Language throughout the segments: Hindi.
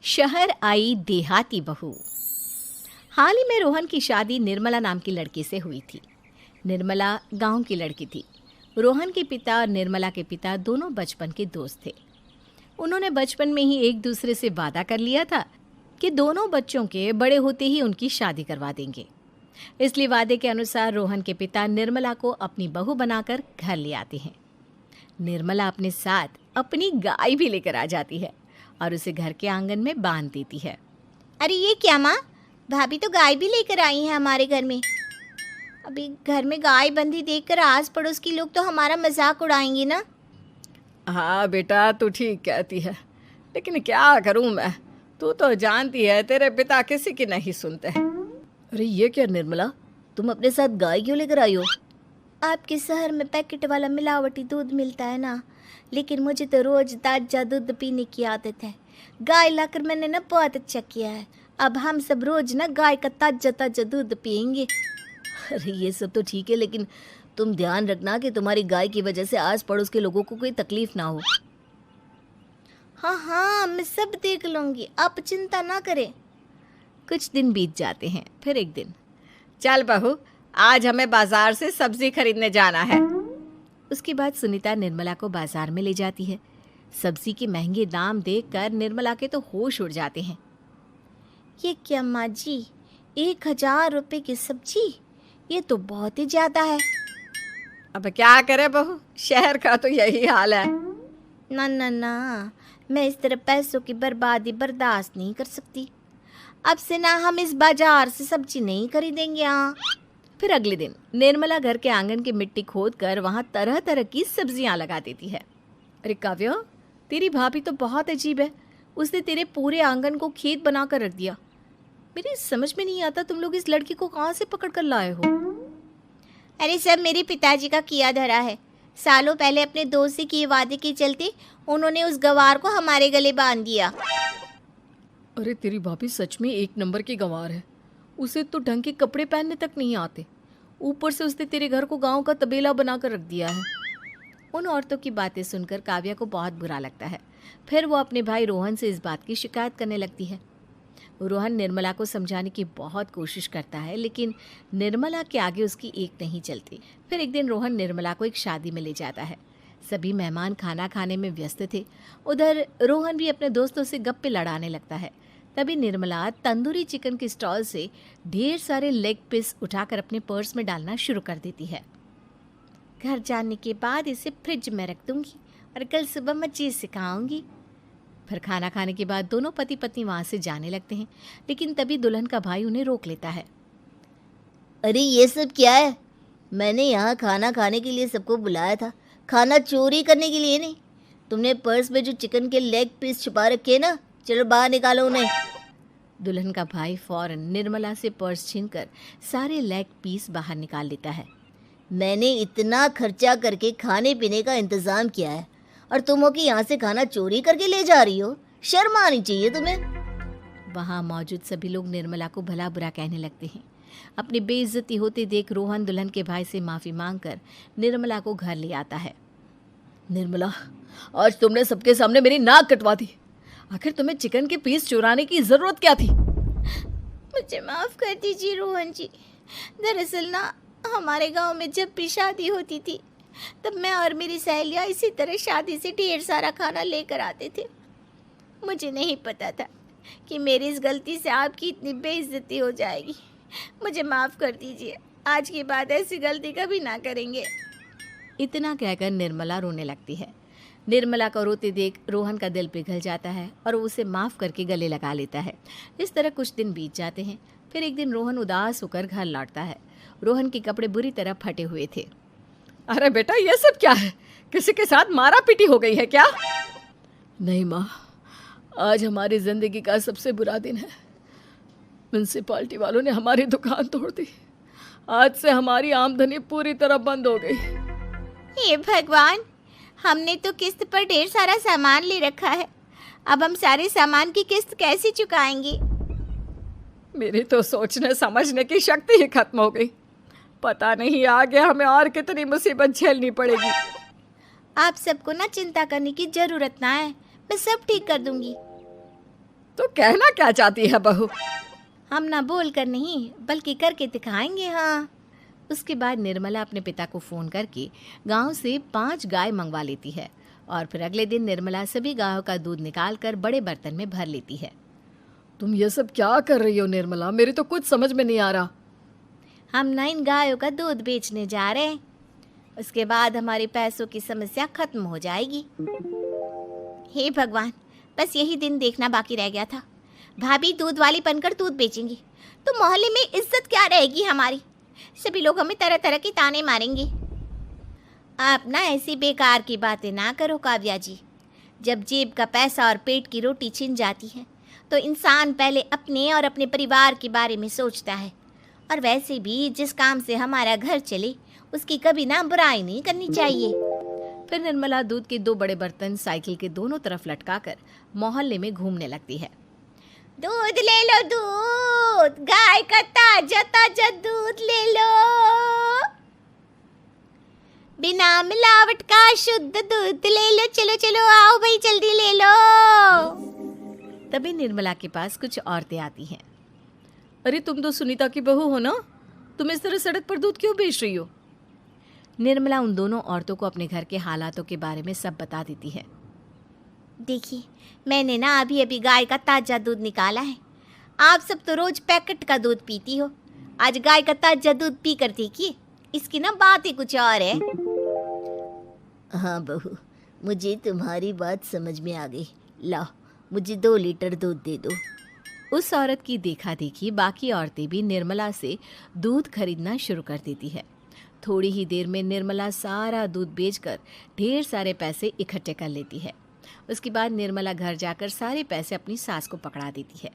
शहर आई देहाती बहू। हाल ही में रोहन की शादी निर्मला नाम की लड़की से हुई थी। निर्मला गांव की लड़की थी। रोहन के पिता और निर्मला के पिता दोनों बचपन के दोस्त थे। उन्होंने बचपन में ही एक दूसरे से वादा कर लिया था कि दोनों बच्चों के बड़े होते ही उनकी शादी करवा देंगे। इसलिए वादे के अनुसार रोहन के पिता निर्मला को अपनी बहू बनाकर घर ले आते हैं। निर्मला अपने साथ अपनी गाय भी लेकर आ जाती है और उसे घर के आंगन में बांध देती है। अरे ये क्या माँ, भाभी तो गाय भी लेकर आई हैं हमारे घर में। अभी घर में गाय बंधी देखकर आस पड़ोस के लोग तो हमारा मजाक उड़ाएंगे ना। हाँ बेटा, तू ठीक कहती है, लेकिन क्या करूँ मैं। तू तो जानती है तेरे पिता किसी की नहीं सुनते। अरे ये क्या निर्मला, तुम अपने साथ गाय क्यों लेकर आई हो? आपके शहर में पैकेट वाला मिलावटी दूध मिलता है ना, लेकिन मुझे तो रोज ताजा दूध पीने की आदत है। गाय लाकर मैंने ना बहुत अच्छा किया है। अब हम सब रोज ना गाय का ताजा ताजा दूध पियेंगे। अरे ये सब तो ठीक है, लेकिन तुम ध्यान रखना कि तुम्हारी गाय की वजह से आस पड़ोस के लोगों को कोई तकलीफ ना हो। हाँ हाँ, मैं सब देख लूँगी, आप चिंता ना करें। कुछ दिन बीत जाते हैं। फिर एक दिन, चल बहू, आज हमें बाजार से सब्जी खरीदने जाना है। उसके बाद सुनीता निर्मला को बाजार में ले जाती है। सब्जी के महंगे दाम देखकर निर्मला के तो होश उड़ जाते हैं। ये क्या माँ जी, 1000 रुपये की सब्जी, ये तो बहुत ही ज़्यादा है। अब क्या करे बहू, शहर का तो यही हाल है। ना ना ना, मैं इस तरह पैसों की बर्बादी बर्दाश्त नहीं कर सकती। अब से ना हम इस बाजार से सब्जी नहीं खरीदेंगे। हाँ। फिर अगले दिन निर्मला घर के आंगन की मिट्टी खोद कर वहाँ तरह तरह की सब्जियाँ लगा देती है। अरे काव्या, तेरी भाभी तो बहुत अजीब है। उसने तेरे पूरे आंगन को खेत बना कर रख दिया। मेरी समझ में नहीं आता तुम लोग इस लड़की को कहाँ से पकड़ कर लाए हो। अरे सब मेरे पिताजी का किया धरा है। सालों पहले अपने दोस्त से किए वादे के चलते उन्होंने उस गवार को हमारे गले बांध दिया। अरे तेरी भाभी सच में एक नंबर की गंवार है। उसे तो ढंग के कपड़े पहनने तक नहीं आते, ऊपर से उसने तेरे घर को गांव का तबेला बनाकर रख दिया है। उन औरतों की बातें सुनकर काव्या को बहुत बुरा लगता है। फिर वो अपने भाई रोहन से इस बात की शिकायत करने लगती है। रोहन निर्मला को समझाने की बहुत कोशिश करता है, लेकिन निर्मला के आगे उसकी एक नहीं चलती। फिर एक दिन रोहन निर्मला को एक शादी में ले जाता है। सभी मेहमान खाना खाने में व्यस्त थे। उधर रोहन भी अपने दोस्तों से गप्पे लड़ाने लगता है। तभी निर्मला तंदूरी चिकन के स्टॉल से ढेर सारे लेग पीस उठाकर अपने पर्स में डालना शुरू कर देती है। घर जाने के बाद इसे फ्रिज में रख दूंगी और कल सुबह मैं चीज़ सिखाऊंगी। फिर खाना खाने के बाद दोनों पति पत्नी वहाँ से जाने लगते हैं, लेकिन तभी दुल्हन का भाई उन्हें रोक लेता है। अरे ये सब क्या है? मैंने यहाँ खाना खाने के लिए सबको बुलाया था, खाना चोरी करने के लिए नहीं। तुमने पर्स में जो चिकन के लेग पीस छुपा रखे ना, चलो बाहर निकालो उन्हें। दुल्हन का भाई फौरन निर्मला से पर्स छीनकर सारे लेग पीस बाहर निकाल लेता है। मैंने इतना खर्चा करके खाने पीने का इंतजाम किया है और तुम हो कि यहाँ से खाना चोरी करके ले जा रही हो। शर्म आनी चाहिए तुम्हें। वहाँ मौजूद सभी लोग निर्मला को भला बुरा कहने लगते हैं। अपनी बेइज्जती होते देख रोहन दुल्हन के भाई से माफ़ी मांगकर निर्मला को घर ले आता है। निर्मला, आज तुमने सबके सामने मेरी नाक कटवा दी। आखिर तुम्हें चिकन के पीस चुराने की ज़रूरत क्या थी? मुझे माफ़ कर दीजिए रोहन जी। दरअसल ना, हमारे गांव में जब भी शादी होती थी तब मैं और मेरी सहेलियाँ इसी तरह शादी से ढेर सारा खाना लेकर आते थे। मुझे नहीं पता था कि मेरी इस गलती से आपकी इतनी बेइज्जती हो जाएगी। मुझे माफ़ कर दीजिए। आज के बाद ऐसी गलती कभी ना करेंगे। इतना कहकर निर्मला रोने लगती है। निर्मला को रोते देख रोहन का दिल पिघल जाता है और वो उसे माफ़ करके गले लगा लेता है। इस तरह कुछ दिन बीत जाते हैं। फिर एक दिन रोहन उदास होकर घर लौटता है। रोहन के कपड़े बुरी तरह फटे हुए थे। अरे बेटा, ये सब क्या है? किसी के साथ मारा पीटी हो गई है क्या? नहीं माँ, आज हमारी ज़िंदगी का सबसे बुरा दिन है। म्यूनसिपालिटी वालों ने हमारी दुकान तोड़ दी। आज से हमारी आमदनी पूरी तरह बंद हो गई। हे भगवान, हमने तो किस्त पर ढेर सारा सामान ले रखा है। अब हम सारे सामान की किस्त कैसे चुकाएंगे? मेरी तो सोचने समझने की शक्ति ही खत्म हो गई। पता नहीं आगे हमें और कितनी मुसीबत झेलनी पड़ेगी। आप सबको ना चिंता करने की ज़रूरत ना है, मैं सब ठीक कर दूंगी। तो कहना क्या चाहती है बहू? हम ना बोल कर नहीं बल्कि करके दिखाएंगे। हाँ। उसके बाद निर्मला अपने पिता को फ़ोन करके गांव से 5 गाय मंगवा लेती है और फिर अगले दिन निर्मला सभी गायों का दूध निकाल कर बड़े बर्तन में भर लेती है। तुम ये सब क्या कर रही हो निर्मला? मेरी तो कुछ समझ में नहीं आ रहा। हम ना इन गायों का दूध बेचने जा रहे हैं, उसके बाद हमारे पैसों की समस्या खत्म हो जाएगी। हे भगवान, बस यही दिन देखना बाकी रह गया था। भाभी दूध वाली बनकर दूध बेचेंगी तो मोहल्ले में इज्जत क्या रहेगी हमारी? सभी लोग हमें तरह तरह के ताने मारेंगे। आप ना ऐसी बेकार की बातें ना करो काव्या जी। जब जेब का पैसा और पेट की रोटी छिन जाती है तो इंसान पहले अपने और अपने परिवार के बारे में सोचता है। और वैसे भी जिस काम से हमारा घर चले उसकी कभी ना बुराई नहीं करनी चाहिए। फिर निर्मला दूध के 2 बड़े बर्तन साइकिल के दोनों तरफ लटकाकर मोहल्ले में घूमने लगती है। दूध ले लो, दूध, गाय का ताजा ताजा दूध ले लो, बिना मिलावट का शुद्ध दूध ले लो। चलो चलो आओ भाई, जल्दी ले लो। तभी निर्मला के पास कुछ औरतें आती हैं। अरे तुम तो सुनीता की बहू हो ना, तुम इस तरह सड़क पर दूध क्यों बेच रही हो? निर्मला उन दोनों औरतों को अपने घर के हालातों के बारे में सब बता देती है। देखिए, मैंने ना अभी अभी गाय का ताजा दूध निकाला है। आप सब तो रोज पैकेट का दूध पीती हो, आज गाय का ताजा दूध पी कर देखिए, इसकी ना बात ही कुछ और है। हाँ बहू, मुझे तुम्हारी बात समझ में आ गई। ला, मुझे 2 लीटर दूध दे दो। उस औरत की देखा देखी बाकी औरतें भी निर्मला से दूध खरीदना शुरू कर देती है। थोड़ी ही देर में निर्मला सारा दूध बेचकर ढेर सारे पैसे इकट्ठे कर लेती है। उसके बाद निर्मला घर जाकर सारे पैसे अपनी सास को पकड़ा देती है।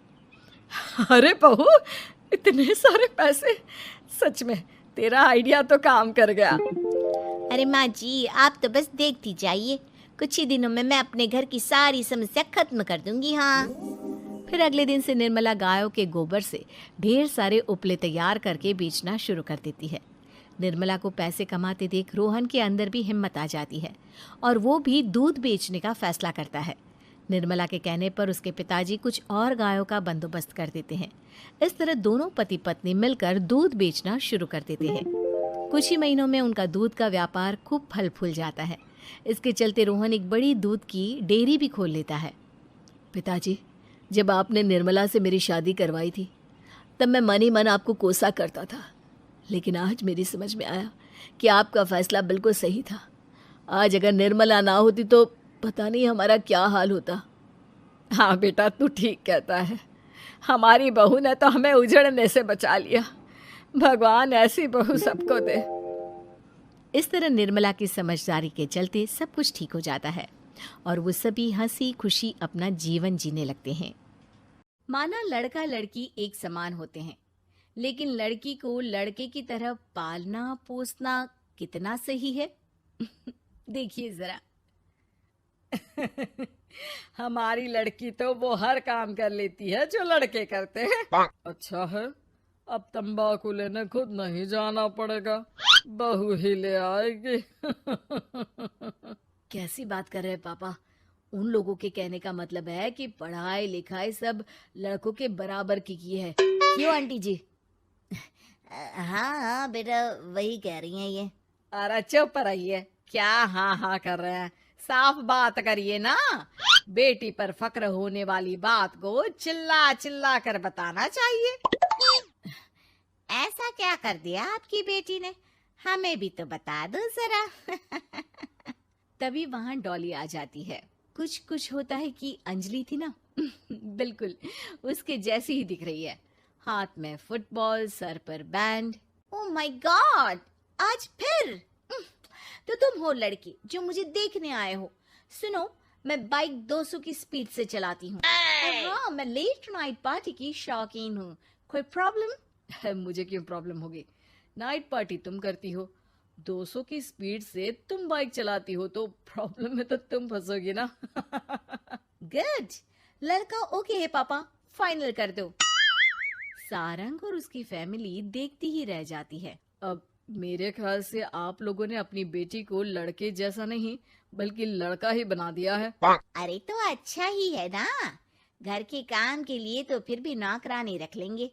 अरे बहू, इतने सारे पैसे! सच में तेरा आइडिया तो काम कर गया। अरे माँ जी, आप तो बस देखती जाइए, कुछ ही दिनों में मैं अपने घर की सारी समस्या खत्म कर दूंगी। हाँ। फिर अगले दिन से निर्मला गायों के गोबर से ढेर सारे उपले तैयार करके बेचना शुरू कर देती है। निर्मला को पैसे कमाते देख रोहन के अंदर भी हिम्मत आ जाती है और वो भी दूध बेचने का फैसला करता है। निर्मला के कहने पर उसके पिताजी कुछ और गायों का बंदोबस्त कर देते हैं। इस तरह दोनों पति पत्नी मिलकर दूध बेचना शुरू कर देते हैं। कुछ ही महीनों में उनका दूध का व्यापार खूब फल फूल जाता है। इसके चलते रोहन एक बड़ी दूध की डेयरी भी खोल लेता है। पिताजी, जब आपने निर्मला से मेरी शादी करवाई थी तब मैं मन ही मन आपको कोसा करता था, लेकिन आज मेरी समझ में आया कि आपका फैसला बिल्कुल सही था। आज अगर निर्मला ना होती तो पता नहीं हमारा क्या हाल होता। हाँ बेटा, तू ठीक कहता है। हमारी बहू ने तो हमें उजड़ने से बचा लिया। भगवान ऐसी बहू सबको दे। इस तरह निर्मला की समझदारी के चलते सब कुछ ठीक हो जाता है और वो सभी हंसी खुशी अपना जीवन जीने लगते हैं। माना लड़का लड़की एक समान होते हैं, लेकिन लड़की को लड़के की तरह पालना पोसना कितना सही है? देखिए जरा। हमारी लड़की तो वो हर काम कर लेती है जो लड़के करते हैं। अच्छा है, अब तंबाकू लेने खुद नहीं जाना पड़ेगा, बहू ही ले आएगी। कैसी बात कर रहे हैं पापा? उन लोगों के कहने का मतलब है कि पढ़ाई लिखाई सब लड़कों के बराबर की है। क्यों आंटी जी? हाँ हाँ बेटा, वही कह रही हैं ये। अरे चुप रहिए, क्या हाँ हाँ कर रहे हैं? साफ बात करिए ना। बेटी पर फक्र होने वाली बात को चिल्ला चिल्ला कर बताना चाहिए। ऐसा क्या कर दिया आपकी बेटी ने? हमें भी तो बता दो जरा। तभी वहां डॉली आ जाती है। कुछ कुछ होता है कि अंजलि थी ना, बिल्कुल उसके जैसी ही दिख रही है। हाथ में फुटबॉल, सर पर बैंड। ओह माय गॉड, आज फिर? तो तुम हो लड़की जो मुझे देखने आए हो। सुनो, मैं बाइक 200 की स्पीड से चलाती हूँ। हाँ, मैं लेट नाइट पार्टी की शौकीन हूँ। कोई प्रॉब्लम? मुझे क्यों प्रॉब्लम होगी? नाइट पार्टी तुम करती हो, 200 की स्पीड से तुम बाइक चलाती हो, तो प्रॉब्लम में तो तुम फंसोगी ना। गुड, लड़का ओके है पापा, फाइनल कर दो। सारंग और उसकी फैमिली देखती ही रह जाती है। अब मेरे ख्याल से आप लोगों ने अपनी बेटी को लड़के जैसा नहीं बल्कि लड़का ही बना दिया है। अरे तो अच्छा ही है ना, घर के काम के लिए तो फिर भी नौकरानी रख लेंगे।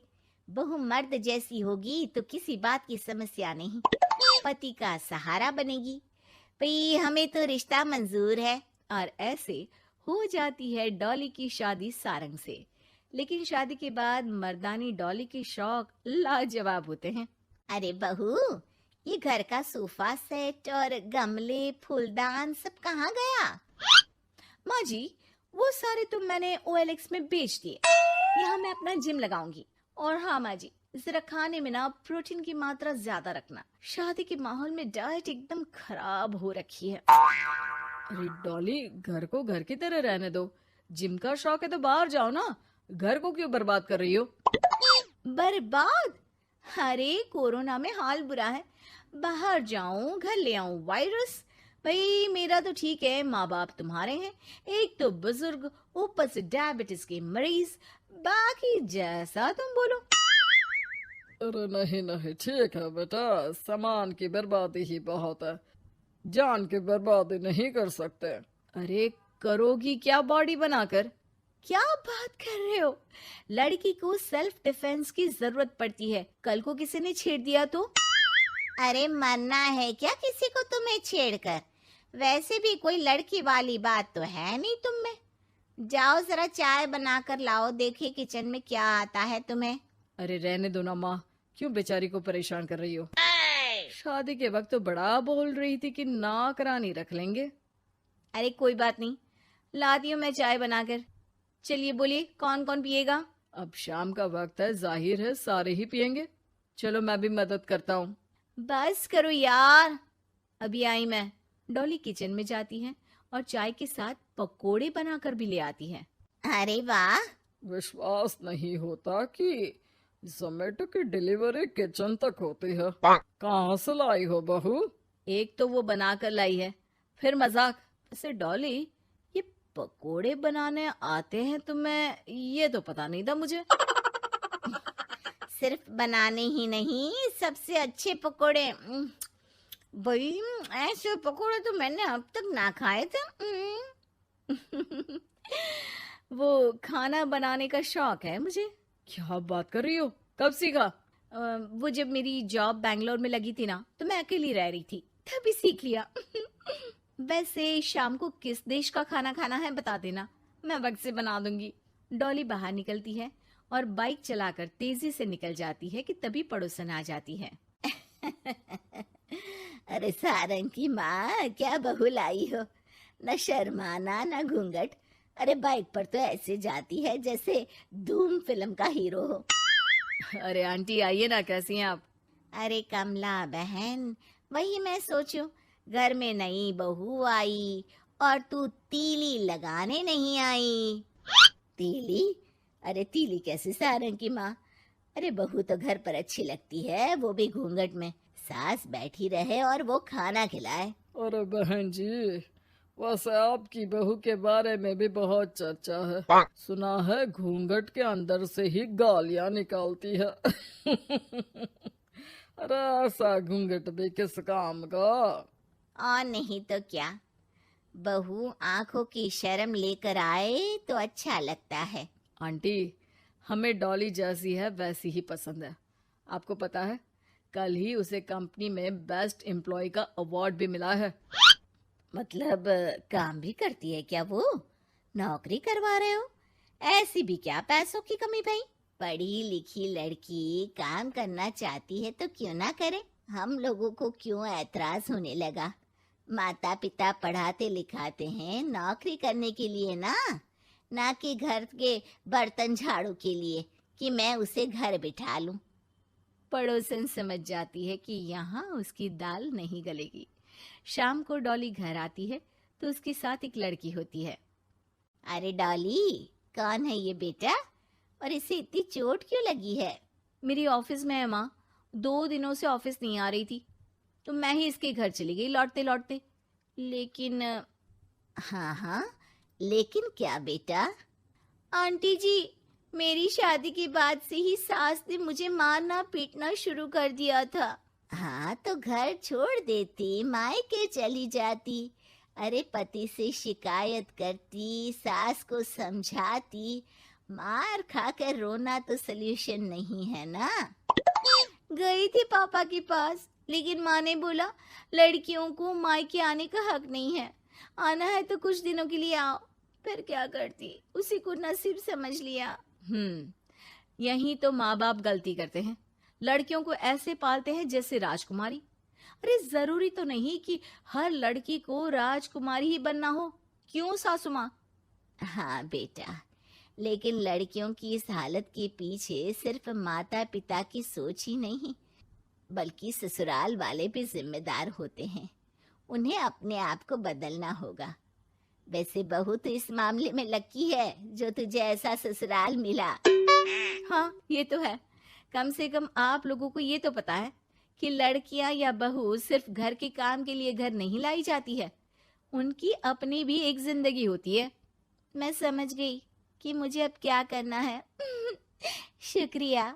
बहू मर्द जैसी होगी तो किसी बात की समस्या नहीं, पति का सहारा बनेगी। भाई हमें तो रिश्ता मंजूर है। और ऐसे हो जाती है डॉली की शादी सारंग से। लेकिन शादी के बाद मर्दानी डॉली के शौक लाजवाब होते हैं। अरे बहू, ये घर का सोफा सेट और गमले फूलदान सब कहाँ गया? माँ जी, वो सारे तो मैंने OLX में बेच दिए। यहाँ मैं अपना जिम लगाऊंगी। और हाँ माँ जी, जरा खाने में ना प्रोटीन की मात्रा ज्यादा रखना। शादी के माहौल में डाइट एकदम खराब हो रखी है। अरे डॉली, घर को घर की तरह रहने दो। जिम का शौक है तो बाहर जाओ ना, घर को क्यों बर्बाद कर रही हो? बर्बाद? अरे कोरोना में हाल बुरा है, बाहर जाऊं घर ले आऊं वायरस। भाई मेरा तो ठीक है, माँ बाप तुम्हारे हैं, एक तो बुजुर्ग, ऊपर से डायबिटीज के मरीज, बाकी जैसा तुम बोलो। अरे नहीं नहीं, ठीक है बेटा, सामान की बर्बादी ही बहुत है, जान की बर्बादी नहीं कर सकते। अरे करोगी क्या बॉडी बनाकर? क्या बात कर रहे हो? लड़की को सेल्फ डिफेंस की जरूरत पड़ती है, कल को किसी ने छेड़ दिया तो? अरे मरना है क्या किसी को तुम्हें छेड़कर? वैसे भी कोई लड़की वाली बात तो है नहीं तुम में। जाओ जरा चाय बनाकर लाओ, देखे किचन में क्या आता है तुम्हें। अरे रहने दो ना माँ, क्यों बेचारी को परेशान कर रही हो? शादी के वक्त तो बड़ा बोल रही थी कि नौकरानी रख लेंगे। अरे कोई बात नहीं, लाती हूँ मैं चाय बनाकर। चलिए बोलिए, कौन कौन पिएगा? अब शाम का वक्त है, जाहिर है सारे ही पियेंगे। चलो मैं भी मदद करता हूँ। बस करो यार, अभी आई मैं। डॉली किचन में जाती है और चाय के साथ पकोड़े बनाकर भी ले आती है। अरे वाह, विश्वास नहीं होता कि जोमेटो की डिलीवरी किचन तक होती है। कहाँ से लाई हो बहू? एक तो वो बनाकर लाई है, फिर मजाक। वैसे डॉली, ये पकोड़े बनाने आते हैं तुम्हें? ये तो पता नहीं था मुझे। सिर्फ बनाने ही नहीं, सबसे अच्छे पकोड़े। भाई ऐसे पकोड़े तो मैंने अब तक ना खाए थे। वो खाना बनाने का शौक है मुझे। क्या बात कर रही हो? कब सीखा? वो जब मेरी जॉब बैंगलोर में लगी थी ना, तो मैं अकेली रह रही थी, तभी सीख लिया। वैसे शाम को किस देश का खाना खाना है बता देना, मैं वक्त से बना दूंगी। डॉली बाहर निकलती है और बाइक चलाकर तेजी से निकल जाती है कि तभी पड़ोसन आ जाती है। अरे सारंग की माँ, क्या बहू लाई हो, न शर्माना न घूंघट। अरे बाइक पर तो ऐसे जाती है जैसे धूम फिल्म का हीरो हो। अरे आंटी आइए ना, कैसी हैं आप? अरे कमला बहन, वही मैं सोचूं, घर में नई बहू आई और तू तीली लगाने नहीं आई। तीली? अरे तीली कैसे सारंग की माँ? अरे बहू तो घर पर अच्छी लगती है, वो भी घूंघट में। सास बैठी रहे और वो खाना खिलाए। अरे बहन जी, वैसे आपकी बहू के बारे में भी बहुत चर्चा है। सुना है घूंघट के अंदर से ही गालियां निकालती है। अरे ऐसा घूंघट भी किस काम का? और नहीं तो क्या, बहू आंखों की शर्म लेकर आए तो अच्छा लगता है। आंटी, हमें डॉली जैसी है वैसी ही पसंद है। आपको पता है, कल ही उसे कंपनी में बेस्ट एम्प्लॉय का अवार्ड भी मिला है। मतलब काम भी करती है क्या वो? नौकरी करवा रहे हो? ऐसी भी क्या पैसों की कमी भाई? पढ़ी लिखी लड़की काम करना चाहती है तो क्यों ना करे? हम लोगों को क्यों ऐतराज होने लगा? माता पिता पढ़ाते लिखाते हैं नौकरी करने के लिए ना कि घर के बर्तन झाड़ू के लिए कि मैं उसे घर बिठा लूं। पड़ोसन समझ जाती है कि यहाँ उसकी दाल नहीं गलेगी। शाम को डॉली घर आती है तो उसके साथ एक लड़की होती है। अरे डॉली, कौन है ये बेटा और इसे इतनी चोट क्यों लगी है? मेरी ऑफिस में है माँ, 2 दिनों से ऑफिस नहीं आ रही थी तो मैं ही इसके घर चली गई लौटते लौटते। लेकिन हाँ, लेकिन क्या बेटा? आंटी जी, मेरी शादी के बाद से ही सास ने मुझे मारना पीटना शुरू कर दिया था। हाँ तो घर छोड़ देती, मायके चली जाती। अरे पति से शिकायत करती, सास को समझाती, मार खाकर रोना तो सल्यूशन नहीं है ना। गई थी पापा के पास, लेकिन माँ ने बोला लड़कियों को मायके आने का हक नहीं है, आना है तो कुछ दिनों के लिए आओ। फिर क्या करती, उसी को नसीब समझ लिया। यही तो माँ बाप गलती करते हैं, लड़कियों को ऐसे पालते हैं जैसे राजकुमारी। अरे जरूरी तो नहीं कि हर लड़की को राजकुमारी ही बनना हो, क्यों सासू माँ? हाँ बेटा, लेकिन लड़कियों की इस हालत के पीछे सिर्फ माता पिता की सोच ही नहीं, बल्कि ससुराल वाले भी जिम्मेदार होते हैं। उन्हें अपने आप को बदलना होगा। वैसे बहू तो इस मामले में लकी है जो तुझे ऐसा ससुराल मिला। हाँ ये तो है, कम से कम आप लोगों को ये तो पता है कि लड़कियां या बहू सिर्फ घर के काम के लिए घर नहीं लाई जाती है, उनकी अपनी भी एक जिंदगी होती है। मैं समझ गई कि मुझे अब क्या करना है। शुक्रिया,